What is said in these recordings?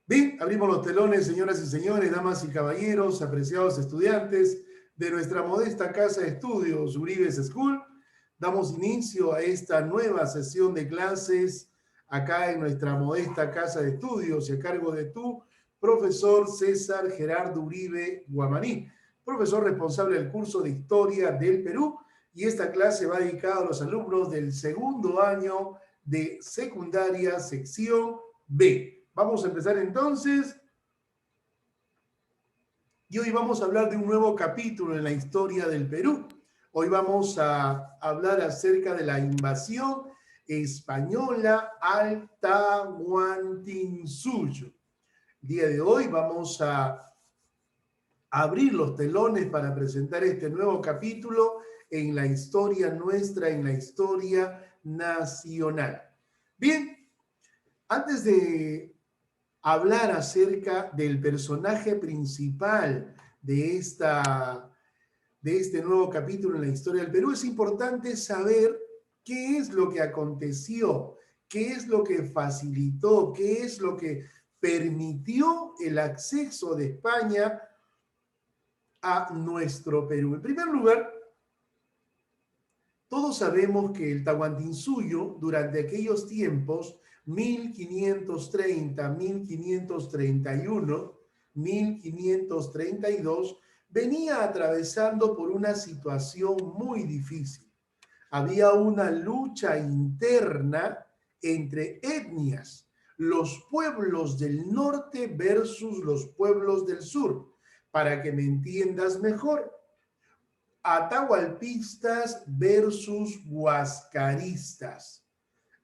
Bien, abrimos los telones, señoras y señores, damas y caballeros, apreciados estudiantes de nuestra modesta casa de estudios, Uribe School. Damos inicio a esta nueva sesión de clases acá en nuestra modesta casa de estudios y a cargo de tu profesor César Gerardo Uribe Guamaní, profesor responsable del curso de Historia del Perú, y esta clase va dedicada a los alumnos del segundo año de secundaria, sección B. Vamos a empezar entonces, y hoy vamos a hablar de un nuevo capítulo en la historia del Perú. Hoy vamos a hablar acerca de la invasión española al Tahuantinsuyo. El día de hoy vamos a abrir los telones para presentar este nuevo capítulo en la historia nuestra, en la historia nacional. Bien, antes de hablar acerca del personaje principal de este nuevo capítulo en la historia del Perú, es importante saber qué es lo que aconteció, qué es lo que facilitó, qué es lo que permitió el acceso de España a nuestro Perú. En primer lugar, todos sabemos que el Tahuantinsuyo, durante aquellos tiempos, 1530, 1531, 1532, venía atravesando por una situación muy difícil. Había una lucha interna entre etnias, los pueblos del norte versus los pueblos del sur. Para que me entiendas mejor, atahualpistas versus huascaristas.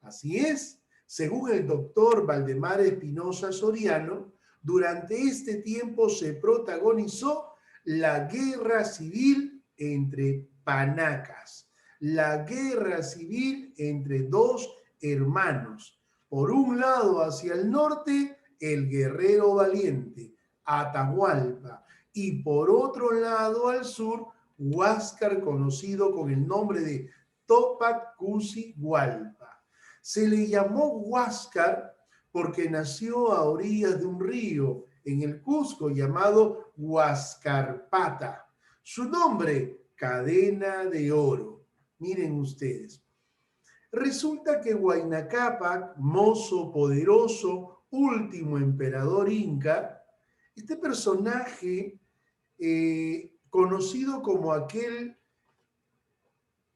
Así es, según el doctor Valdemar Espinosa Soriano, durante este tiempo se protagonizó la guerra civil entre panacas, la guerra civil entre dos hermanos. Por un lado, hacia el norte, el guerrero valiente, Atahualpa, y por otro lado, al sur, Huáscar, conocido con el nombre de Tópac Cusi Hualpa. Se le llamó Huáscar porque nació a orillas de un río en el Cusco llamado Huáscarpata. Su nombre, Cadena de Oro. Miren ustedes. Resulta que Huayna Cápac, mozo poderoso, último emperador inca, este personaje conocido como aquel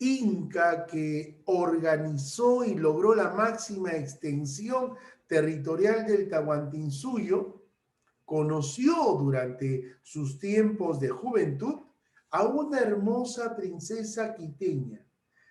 inca que organizó y logró la máxima extensión territorial del Tahuantinsuyo, conoció durante sus tiempos de juventud a una hermosa princesa quiteña.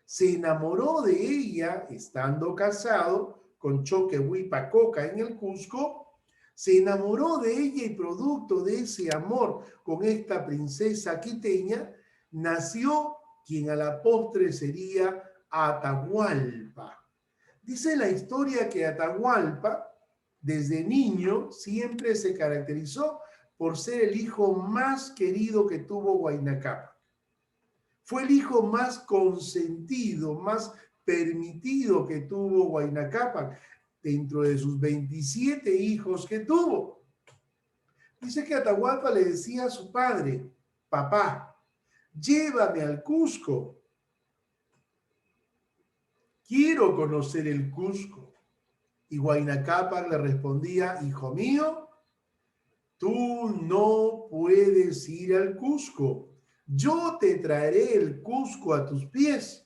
Se enamoró de ella estando casado con Choquehuipacoca en el Cusco. Se enamoró de ella y producto de ese amor con esta princesa quiteña, nació quien a la postre sería Atahualpa. Dice la historia que Atahualpa, desde niño, siempre se caracterizó por ser el hijo más querido que tuvo Huayna Cápac. Fue el hijo más consentido, más permitido que tuvo Huayna Cápac dentro de sus 27 hijos que tuvo. Dice que Atahualpa le decía a su padre: papá, llévame al Cusco. Quiero conocer el Cusco. Y Huayna Cápac le respondía: hijo mío, tú no puedes ir al Cusco. Yo te traeré el Cusco a tus pies.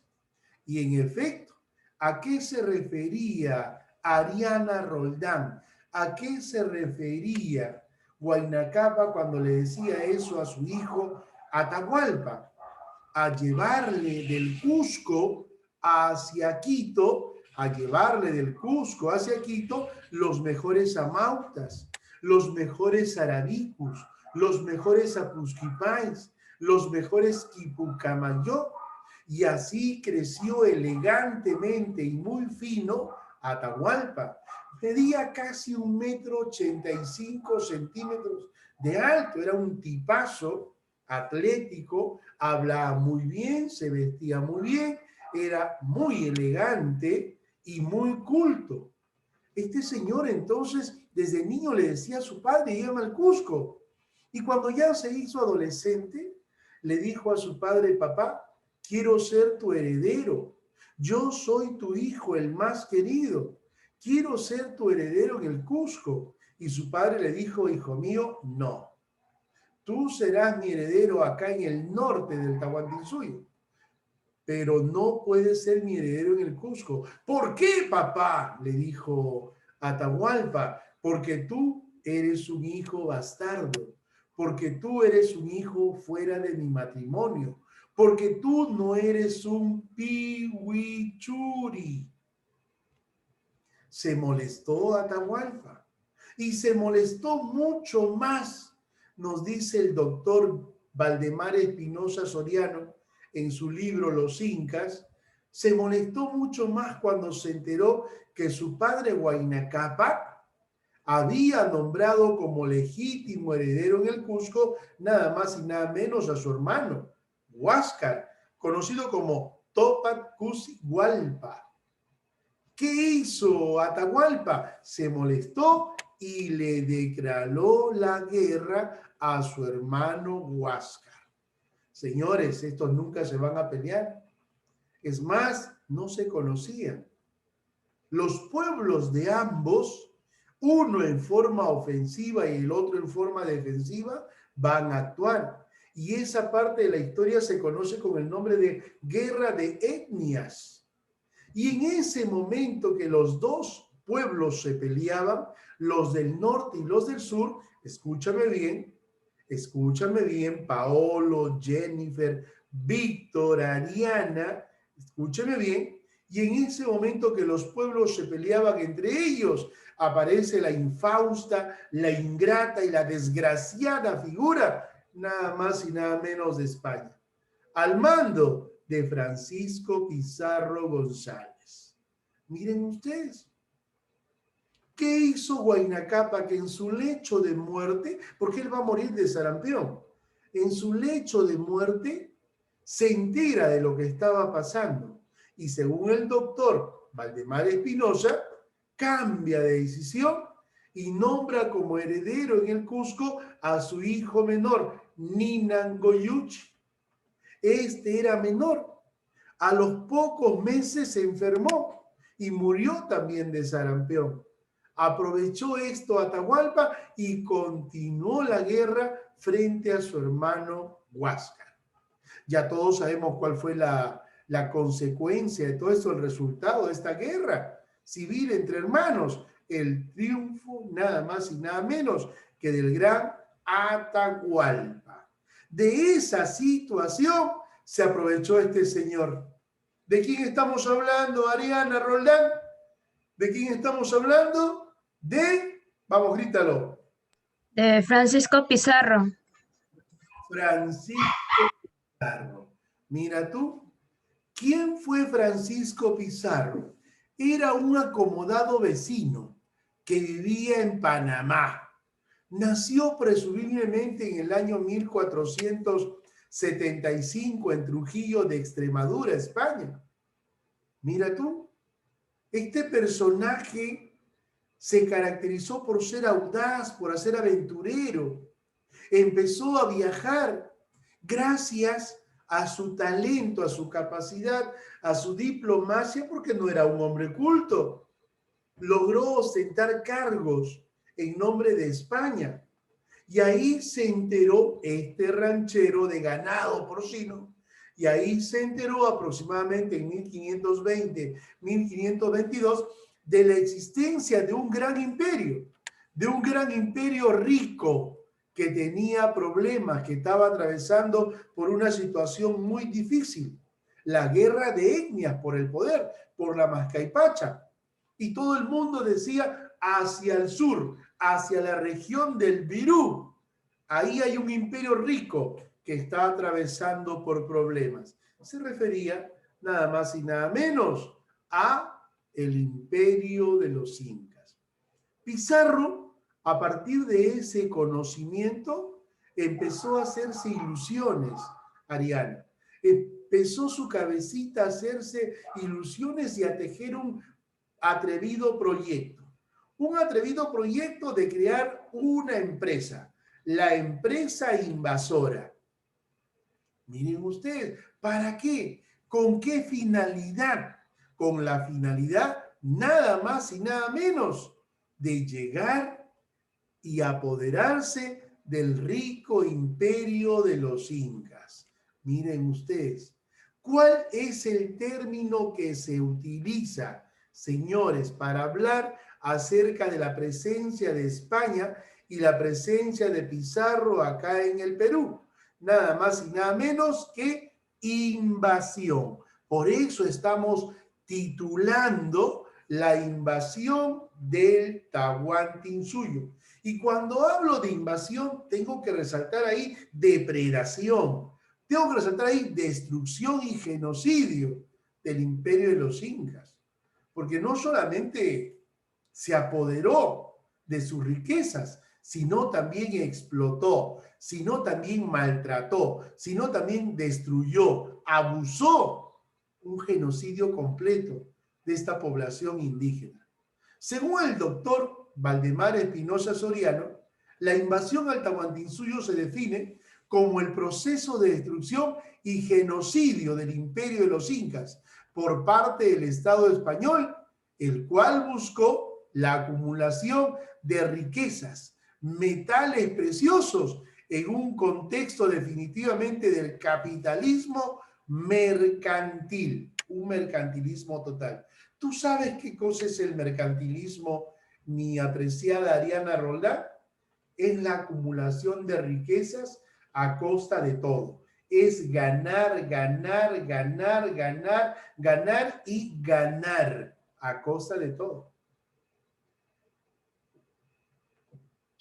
Y en efecto, ¿a qué se refería Ariana Roldán? ¿A qué se refería Huayna Cápac cuando le decía eso a su hijo Atahualpa? A llevarle del Cusco hacia Quito, a llevarle del Cusco hacia Quito los mejores amautas, los mejores arabicus, los mejores apusquipais, los mejores quipucamayó. Y así creció elegantemente y muy fino Atahualpa. Medía casi 1,85 m de alto, era un tipazo atlético, hablaba muy bien, se vestía muy bien, era muy elegante y muy culto. Este señor entonces desde niño le decía a su padre, llévame al Cusco. Y cuando ya se hizo adolescente, le dijo a su padre, papá, quiero ser tu heredero. Yo soy tu hijo, el más querido. Quiero ser tu heredero en el Cusco. Y su padre le dijo, hijo mío, no. Tú serás mi heredero acá en el norte del Tahuantinsuyo, pero no puedes ser mi heredero en el Cusco. ¿Por qué, papá? Le dijo Atahualpa. Porque tú eres un hijo bastardo, porque tú eres un hijo fuera de mi matrimonio, porque tú no eres un pihuichuri. Se molestó Atahualpa y se molestó mucho más, nos dice el doctor Valdemar Espinosa Soriano en su libro Los Incas. Se molestó mucho más cuando se enteró que su padre Huayna Cápac había nombrado como legítimo heredero en el Cusco nada más y nada menos a su hermano Huáscar, conocido como Tópat Cusi-Hualpa. ¿Qué hizo Atahualpa? Se molestó y le declaró la guerra a su hermano Huáscar. Señores, estos nunca se van a pelear. Es más, no se conocían. Los pueblos de ambos, uno en forma ofensiva y el otro en forma defensiva, van a actuar. Y esa parte de la historia se conoce con el nombre de guerra de etnias. Y en ese momento que los dos pueblos se peleaban, los del norte y los del sur, escúchame bien, Paolo, Jennifer, Víctor, Ariana, escúchame bien, y en ese momento que los pueblos se peleaban entre ellos, aparece la infausta, la ingrata y la desgraciada figura, nada más y nada menos de España, al mando de Francisco Pizarro González. Miren ustedes, ¿qué hizo Huayna Cápac en su lecho de muerte? Porque él va a morir de sarampión. En su lecho de muerte se entera de lo que estaba pasando y según el doctor Valdemar Espinosa, cambia de decisión y nombra como heredero en el Cusco a su hijo menor, Ninangoyuchi. Este era menor. A los pocos meses se enfermó y murió también de sarampión. Aprovechó esto Atahualpa y continuó la guerra frente a su hermano Huáscar. Ya todos sabemos cuál fue la consecuencia de todo esto, el resultado de esta guerra civil entre hermanos. El triunfo nada más y nada menos que del gran Atahualpa. De esa situación se aprovechó este señor. ¿De quién estamos hablando, Ariana Roldán? ¿De quién estamos hablando? Vamos, grítalo. De Francisco Pizarro. Francisco Pizarro. Mira tú, ¿quién fue Francisco Pizarro? Era un acomodado vecino que vivía en Panamá. Nació presumiblemente en el año 1475 en Trujillo de Extremadura, España. Mira tú, este personaje se caracterizó por ser audaz, por ser aventurero. Empezó a viajar gracias a su talento, a su capacidad, a su diplomacia, porque no era un hombre culto. Logró ostentar cargos en nombre de España. Y ahí se enteró este ranchero de ganado porcino, y ahí se enteró aproximadamente en 1520, 1522, de la existencia de un gran imperio rico que tenía problemas, que estaba atravesando por una situación muy difícil, la guerra de etnias por el poder, por la Mascaipacha. Y todo el mundo decía hacia el sur, hacia la región del Virú. Ahí hay un imperio rico que está atravesando por problemas. Se refería nada más y nada menos a el imperio de los incas. Pizarro, a partir de ese conocimiento, empezó a hacerse ilusiones, Ariana. Empezó su cabecita a hacerse ilusiones y a tejer un atrevido proyecto. un atrevido proyecto de crear una empresa, la empresa invasora. Miren ustedes, ¿para qué? ¿Con qué finalidad? Con la finalidad nada más y nada menos de llegar y apoderarse del rico imperio de los incas. Miren ustedes, ¿cuál es el término que se utiliza, señores, para hablar acerca de la presencia de España y la presencia de Pizarro acá en el Perú? Nada más y nada menos que invasión. Por eso estamos titulando la invasión del Tahuantinsuyo. Y cuando hablo de invasión, tengo que resaltar ahí depredación, tengo que resaltar ahí destrucción y genocidio del imperio de los incas, porque no solamente se apoderó de sus riquezas, sino también explotó, sino también maltrató, sino también destruyó, abusó, un genocidio completo de esta población indígena. Según el doctor Valdemar Espinosa Soriano, la invasión al Tahuantinsuyo se define como el proceso de destrucción y genocidio del imperio de los incas por parte del Estado español, el cual buscó la acumulación de riquezas, metales preciosos, en un contexto definitivamente del capitalismo mercantil, un mercantilismo total. ¿Tú sabes qué cosa es el mercantilismo, mi apreciada Ariana Roldán? Es la acumulación de riquezas a costa de todo. Es ganar, ganar, ganar, ganar, ganar y ganar a costa de todo.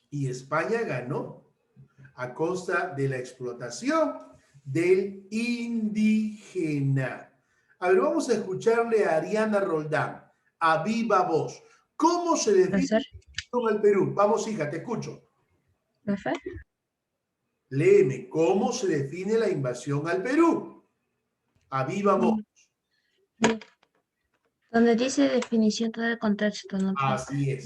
Y España ganó a costa de la explotación del indígena. A ver, vamos a escucharle a Ariana Roldán, a viva voz. ¿Cómo se define Profesor, el Perú? Vamos, hija, te escucho. profe. Léeme, ¿cómo se define la invasión al Perú? A viva voz. Donde dice definición todo el contexto, ¿no, profe? Así es.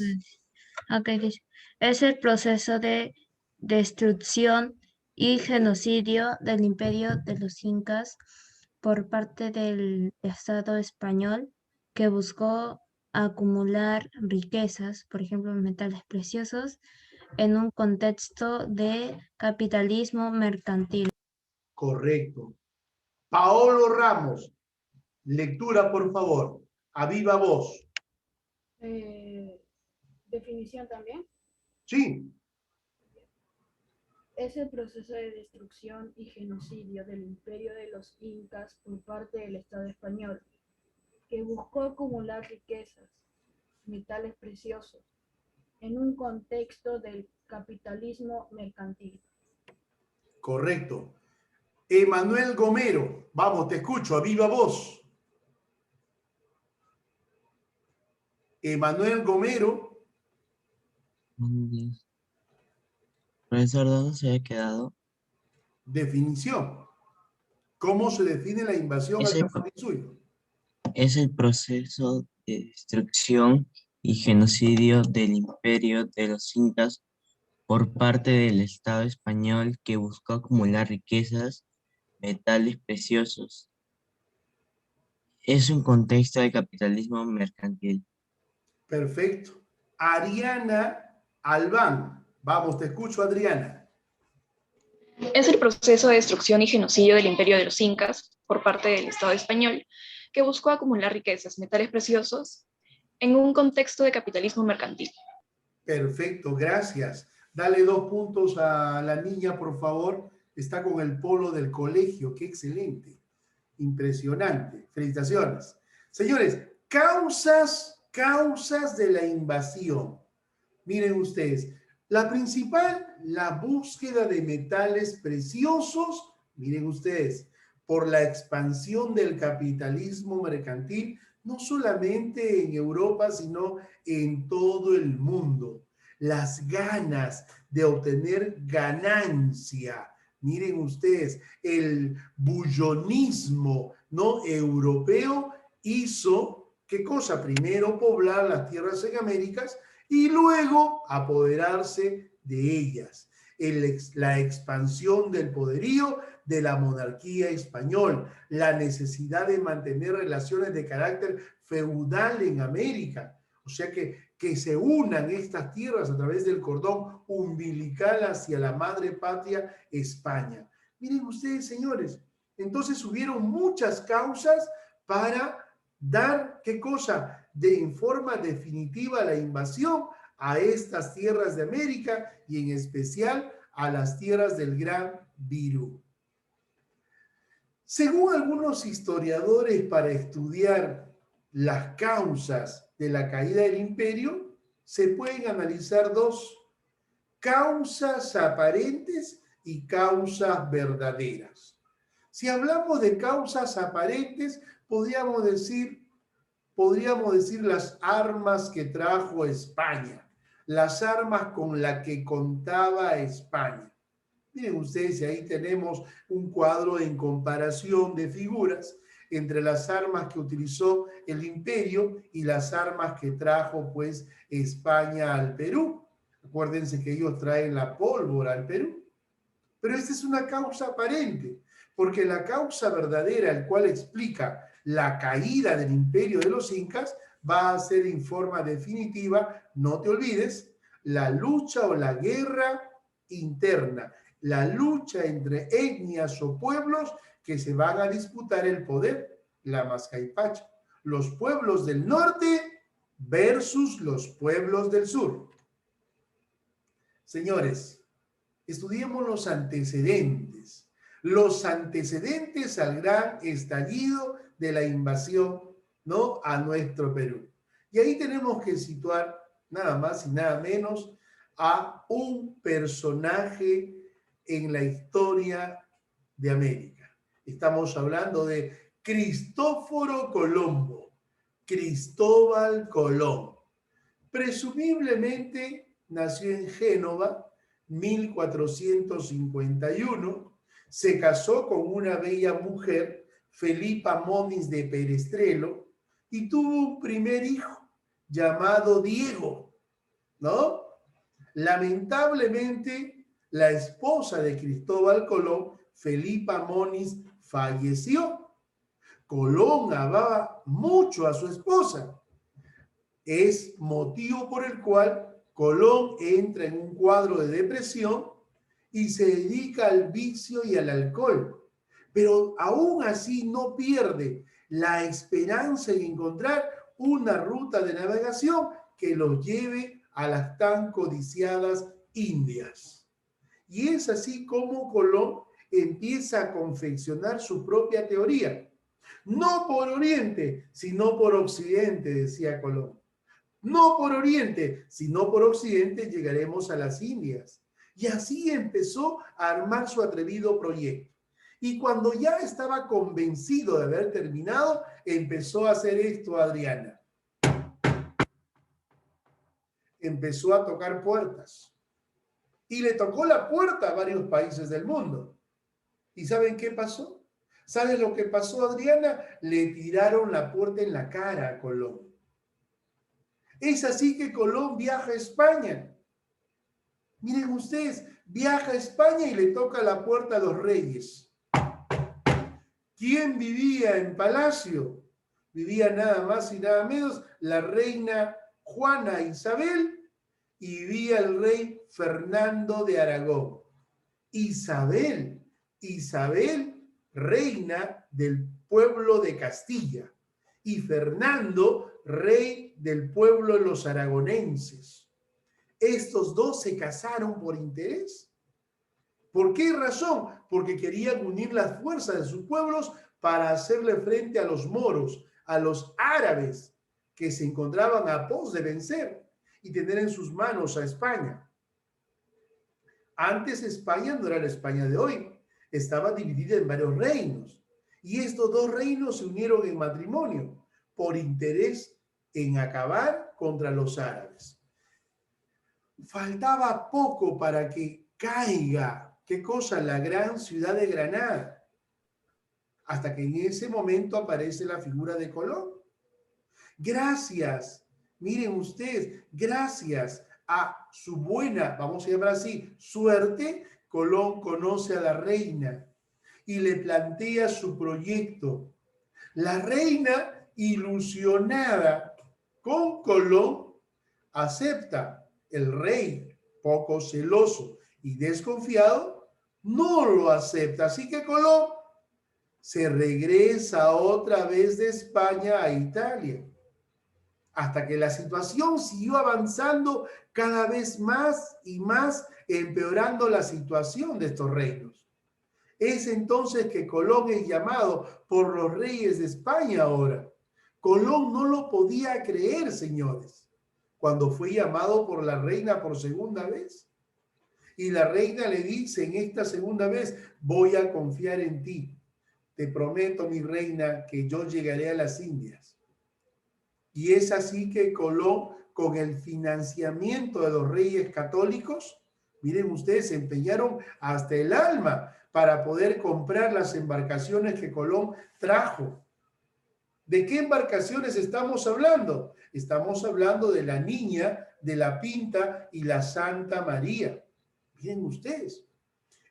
Ok, dice, es el proceso de destrucción y genocidio del imperio de los incas por parte del Estado español que buscó acumular riquezas, por ejemplo, metales preciosos, en un contexto de capitalismo mercantil. Correcto. Paolo Ramos, lectura, por favor. A viva voz. Definición también. Sí. Es el proceso de destrucción y genocidio del imperio de los incas por parte del Estado español, que buscó acumular riquezas, metales preciosos, en un contexto del capitalismo mercantil. Correcto. Emanuel Gomero, vamos, te escucho, a viva voz. Emanuel Gomero. Profesor, ¿dónde se había quedado? Definición. ¿Cómo se define la invasión al Es el, Tahuantinsuyo? es el proceso de destrucción y genocidio del imperio de los incas por parte del Estado español que buscó acumular riquezas, metales preciosos. Es un contexto de capitalismo mercantil. Perfecto. Ariana Albán. Vamos, te escucho, Adriana. Es el proceso de destrucción y genocidio del imperio de los incas por parte del Estado español que buscó acumular riquezas, metales preciosos, en un contexto de capitalismo mercantil. Perfecto, gracias. Dale 2 puntos a la niña, por favor. Está con el polo del colegio. Qué excelente. Impresionante. Felicitaciones. Señores, causas de la invasión. Miren ustedes, la principal, la búsqueda de metales preciosos, miren ustedes, por la expansión del capitalismo mercantil, no solamente en Europa, sino en todo el mundo. Las ganas de obtener ganancia. Miren ustedes, el bullonismo no europeo hizo, ¿qué cosa? Primero poblar las tierras en Américas y luego apoderarse de ellas. La expansión del poderío de la monarquía española, la necesidad de mantener relaciones de carácter feudal en América, o sea que se unan estas tierras a través del cordón umbilical hacia la madre patria España. Miren ustedes, señores, entonces hubieron muchas causas para dar, ¿qué cosa? En forma definitiva la invasión a estas tierras de América y en especial a las tierras del Gran Virú. Según algunos historiadores, para estudiar las causas de la caída del imperio, se pueden analizar dos: causas aparentes y causas verdaderas. Si hablamos de causas aparentes, podríamos decir las armas que trajo España, las armas con las que contaba España. Miren ustedes, ahí tenemos un cuadro en comparación de figuras entre las armas que utilizó el imperio y las armas que trajo pues España al Perú. Acuérdense que ellos traen la pólvora al Perú. Pero esta es una causa aparente, porque la causa verdadera, el cual explica la caída del imperio de los incas, va a ser en forma definitiva, no te olvides, la lucha o la guerra interna, la lucha entre etnias o pueblos que se van a disputar el poder, la Mascaipacha, los pueblos del norte versus los pueblos del sur. Señores, estudiemos los antecedentes al gran estallido de la invasión, ¿no?, a nuestro Perú. Y ahí tenemos que situar nada más y nada menos a un personaje en la historia de América. Estamos hablando de Cristóforo Colombo, Cristóbal Colón. Presumiblemente nació en Génova, 1451, se casó con una bella mujer, Felipa Moniz de Perestrelo, y tuvo un primer hijo llamado Diego, ¿no? Lamentablemente, la esposa de Cristóbal Colón, Felipa Moniz, falleció. Colón amaba mucho a su esposa. Es motivo por el cual Colón entra en un cuadro de depresión y se dedica al vicio y al alcohol. Pero aún así no pierde la esperanza en encontrar una ruta de navegación que los lleve a las tan codiciadas Indias. Y es así como Colón empieza a confeccionar su propia teoría. No por Oriente, sino por Occidente, decía Colón. No por Oriente, sino por Occidente llegaremos a las Indias. Y así empezó a armar su atrevido proyecto. Y cuando ya estaba convencido de haber terminado, empezó a hacer esto, Adriana. Empezó a tocar puertas. Y le tocó la puerta a varios países del mundo. ¿Y saben qué pasó? ¿Saben lo que pasó, Adriana? Le tiraron la puerta en la cara a Colón. Es así que Colón viaja a España. Miren ustedes, viaja a España y le toca la puerta a los reyes. ¿Quién vivía en palacio? Vivía nada más y nada menos la reina Juana Isabel y vivía el rey Fernando de Aragón. Isabel, reina del pueblo de Castilla, y Fernando, rey del pueblo de los aragonenses. Estos dos se casaron por interés. ¿Por qué razón? Porque querían unir las fuerzas de sus pueblos para hacerle frente a los moros, a los árabes que se encontraban a pos de vencer y tener en sus manos a España. Antes España no era la España de hoy, estaba dividida en varios reinos. Y estos dos reinos se unieron en matrimonio por interés en acabar contra los árabes. Faltaba poco para que caiga, ¿qué cosa? La gran ciudad de Granada. Hasta que en ese momento aparece la figura de Colón. Gracias Miren ustedes, gracias a su buena, vamos a llamar así, suerte, Colón conoce a la reina y le plantea su proyecto. La reina, ilusionada con Colón, acepta. El rey, poco celoso y desconfiado, no lo acepta. Así que Colón se regresa otra vez de España a Italia, hasta que la situación siguió avanzando cada vez más y más, empeorando la situación de estos reinos. Es entonces que Colón es llamado por los reyes de España ahora. Colón no lo podía creer, señores, cuando fue llamado por la reina por segunda vez. Y la reina le dice en esta segunda vez, voy a confiar en ti. Te prometo, mi reina, que yo llegaré a las Indias. Y es así que Colón, con el financiamiento de los reyes católicos, miren ustedes, se empeñaron hasta el alma para poder comprar las embarcaciones que Colón trajo. ¿De qué embarcaciones estamos hablando? Estamos hablando de la Niña, de la Pinta y la Santa María. Miren ustedes.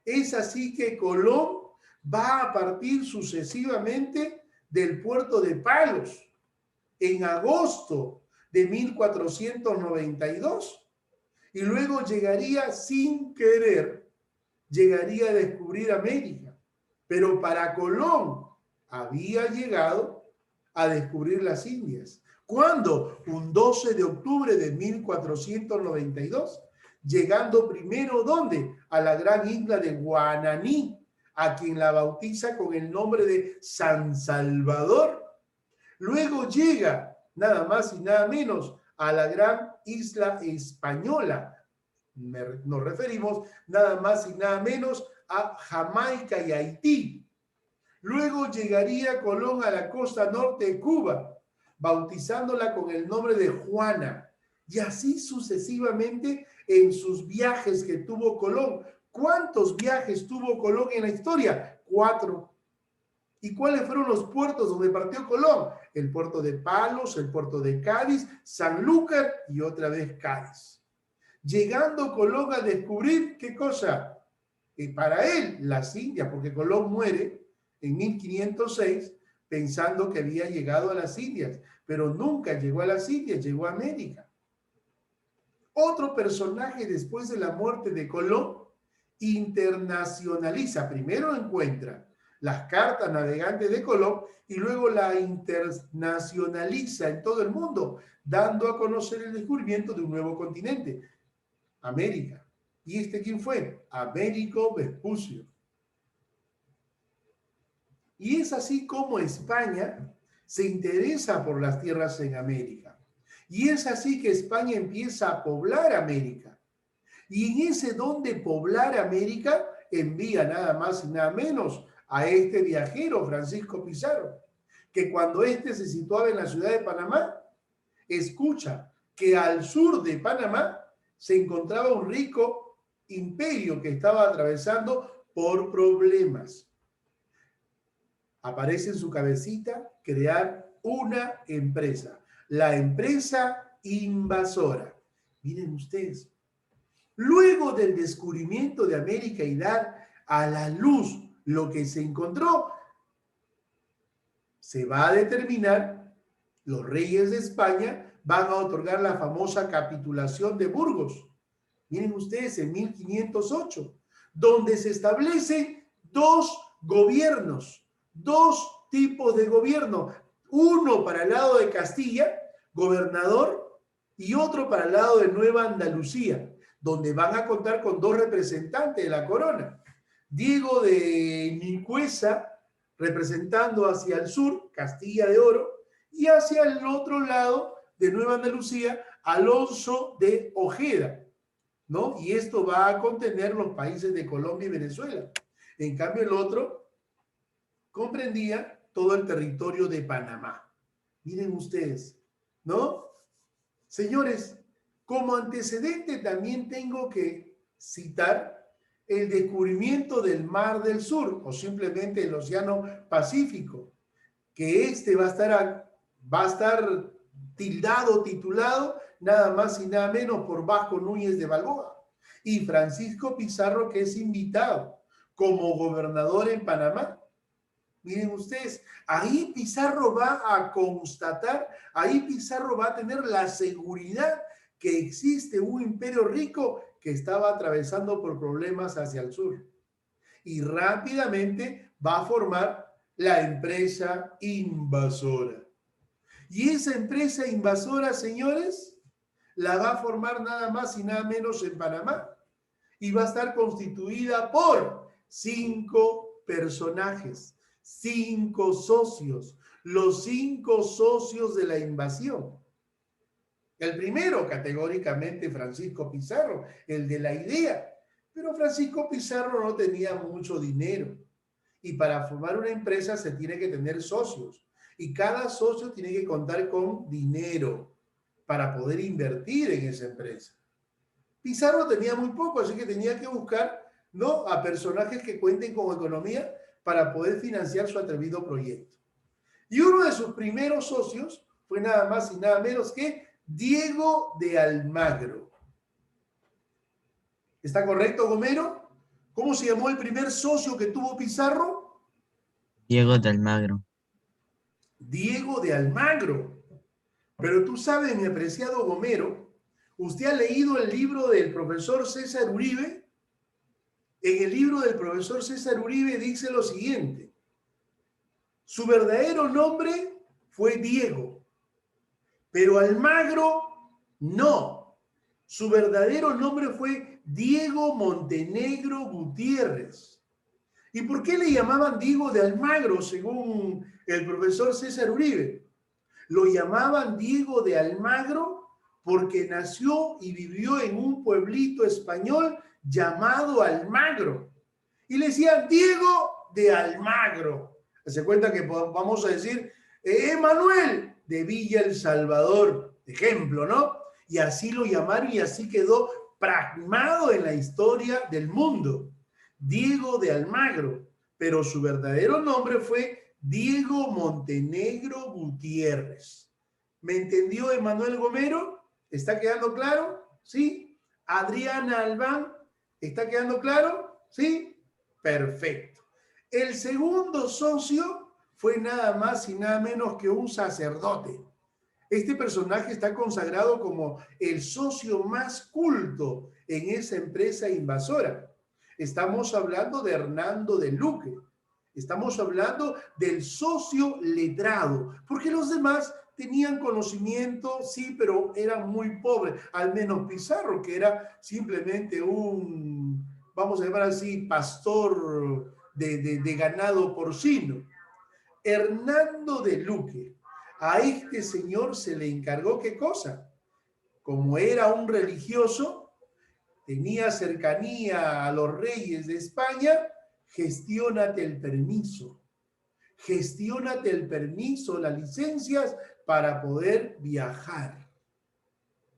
Es así que Colón va a partir sucesivamente del puerto de Palos en agosto de 1492 y luego llegaría sin querer, llegaría a descubrir América. Pero para Colón había llegado a descubrir las Indias. ¿Cuándo? Un 12 de octubre de 1492, llegando primero, ¿dónde? A la gran isla de Guananí, a quien la bautiza con el nombre de San Salvador. Luego llega, nada más y nada menos, a la gran isla española. Nos referimos nada más y nada menos a Jamaica y Haití. Luego llegaría Colón a la costa norte de Cuba, bautizándola con el nombre de Juana. Y así sucesivamente en sus viajes que tuvo Colón. ¿Cuántos viajes tuvo Colón en la historia? 4. ¿Y cuáles fueron los puertos donde partió Colón? El puerto de Palos, el puerto de Cádiz, Sanlúcar y otra vez Cádiz. Llegando Colón a descubrir, ¿qué cosa? Para él, las Indias, porque Colón muere en 1506 pensando que había llegado a las Indias, pero nunca llegó a las Indias, llegó a América. Otro personaje después de la muerte de Colón internacionaliza, primero encuentra las cartas navegantes de Colón y luego la internacionaliza en todo el mundo, dando a conocer el descubrimiento de un nuevo continente, América. ¿Y este quién fue? Américo Vespucio. Y es así como España se interesa por las tierras en América. Y es así que España empieza a poblar América. Y en ese don de poblar América envía nada más y nada menos a este viajero, Francisco Pizarro, que cuando éste se situaba en la ciudad de Panamá, escucha que al sur de Panamá se encontraba un rico imperio que estaba atravesando por problemas. Aparece en su cabecita crear una empresa, la empresa invasora. Miren ustedes, luego del descubrimiento de América y dar a la luz lo que se encontró, se va a determinar, los reyes de España van a otorgar la famosa capitulación de Burgos. Miren ustedes, en 1508, donde se establecen 2 gobiernos, 2 tipos de gobierno, uno para el lado de Castilla, gobernador, y otro para el lado de Nueva Andalucía, donde van a contar con 2 representantes de la corona. Diego de Nicuesa, representando hacia el sur, Castilla de Oro, y hacia el otro lado de Nueva Andalucía, Alonso de Ojeda, ¿no? Y esto va a contener los países de Colombia y Venezuela. En cambio, el otro comprendía todo el territorio de Panamá. Miren ustedes, ¿no? Señores, como antecedente también tengo que citar el descubrimiento del Mar del Sur, o simplemente el Océano Pacífico, que este va a estar tildado, titulado, nada más y nada menos por Vasco Núñez de Balboa. Y Francisco Pizarro, que es invitado como gobernador en Panamá. Miren ustedes, ahí Pizarro va a constatar, ahí Pizarro va a tener la seguridad que existe un imperio rico que estaba atravesando por problemas hacia el sur. Y rápidamente va a formar la empresa invasora. Y esa empresa invasora, señores, la va a formar nada más y nada menos en Panamá. Y va a estar constituida por 5 personajes, 5 socios, los 5 socios de la invasión. El primero, categóricamente, Francisco Pizarro, el de la idea. Pero Francisco Pizarro no tenía mucho dinero. Y para formar una empresa se tiene que tener socios. Y cada socio tiene que contar con dinero para poder invertir en esa empresa. Pizarro tenía muy poco, así que tenía que buscar, ¿no?, a personajes que cuenten con economía para poder financiar su atrevido proyecto. Y uno de sus primeros socios fue nada más y nada menos que Diego de Almagro. ¿Está correcto, Gomero? ¿Cómo se llamó el primer socio que tuvo Pizarro? Diego de Almagro. Diego de Almagro. Pero tú sabes, mi apreciado Gomero, ¿usted ha leído el libro del profesor César Uribe? En el libro del profesor César Uribe dice lo siguiente: su verdadero nombre fue Diego, pero Almagro no. Su verdadero nombre fue Diego Montenegro Gutiérrez. ¿Y por qué le llamaban Diego de Almagro, según el profesor César Uribe? Lo llamaban Diego de Almagro porque nació y vivió en un pueblito español llamado Almagro. Y le decían Diego de Almagro. Se cuenta que vamos a decir Emanuel de Villa El Salvador, ejemplo, ¿no? Y así lo llamaron y así quedó plasmado en la historia del mundo. Diego de Almagro, pero su verdadero nombre fue Diego Montenegro Gutiérrez. ¿Me entendió Emanuel Gomero? ¿Está quedando claro? ¿Sí? Adriana Albán, ¿está quedando claro? ¿Sí? Perfecto. El segundo socio fue nada más y nada menos que un sacerdote. Este personaje está consagrado como el socio más culto en esa empresa invasora. Estamos hablando de Hernando de Luque. Estamos hablando del socio letrado, porque los demás tenían conocimiento, sí, pero eran muy pobres. Al menos Pizarro, que era simplemente un, vamos a llamar así, pastor de ganado porcino. Hernando de Luque. A este señor se le encargó, ¿qué cosa? Como era un religioso, tenía cercanía a los reyes de España, gestiónate el permiso, las licencias para poder viajar.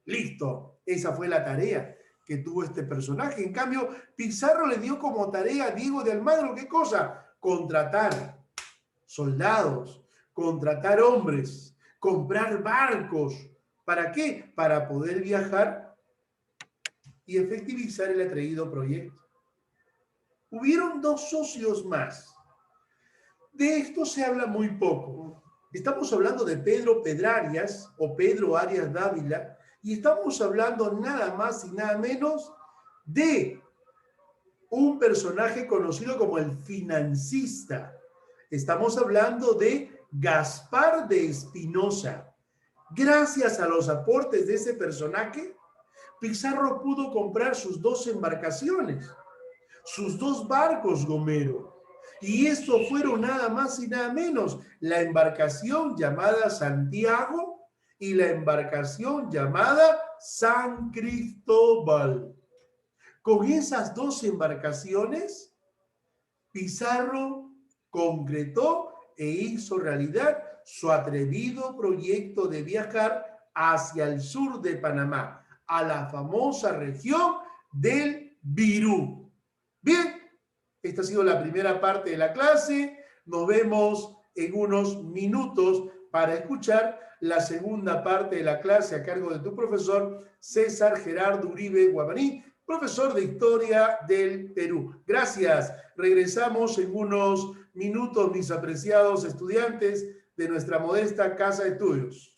Listo, esa fue la tarea que tuvo este personaje. En cambio, Pizarro le dio como tarea a Diego de Almagro, ¿qué cosa? Contratar soldados, contratar hombres, comprar barcos. ¿Para qué? Para poder viajar y efectivizar el atraído proyecto. Hubieron 2 socios más. De esto se habla muy poco. Estamos hablando de Pedro Pedrarias o Pedro Arias Dávila y estamos hablando nada más y nada menos de un personaje conocido como el financista. Estamos hablando de Gaspar de Espinosa. Gracias a los aportes de ese personaje, Pizarro pudo comprar sus 2 embarcaciones, sus 2 barcos, Gomero. Y eso fueron nada más y nada menos la embarcación llamada Santiago y la embarcación llamada San Cristóbal. Con esas 2 embarcaciones, Pizarro concretó e hizo realidad su atrevido proyecto de viajar hacia el sur de Panamá, a la famosa región del Virú. Bien, esta ha sido la primera parte de la clase. Nos vemos en unos minutos para escuchar la segunda parte de la clase a cargo de tu profesor César Gerardo Uribe Guamaní, profesor de Historia del Perú. Gracias. Regresamos en unos minutos, mis apreciados estudiantes de nuestra modesta Casa de Estudios.